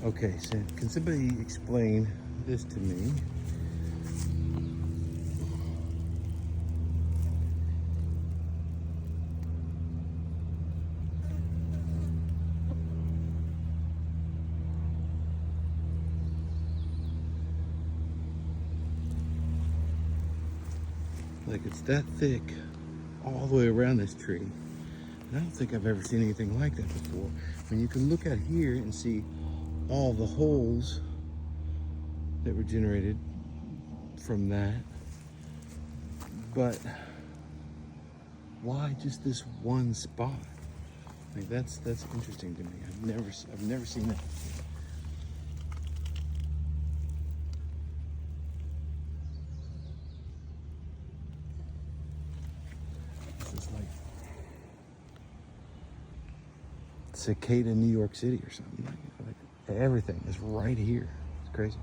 Okay, so can somebody explain this to me? Like it's that thick all the way around this tree. And I don't think I've ever seen anything like that before. I mean, you can look out here and see all the holes that were generated from that. But why just this one spot? Like that's interesting to me. I've never seen that. This is like cicada New York City or something. Like everything is right here. It's crazy.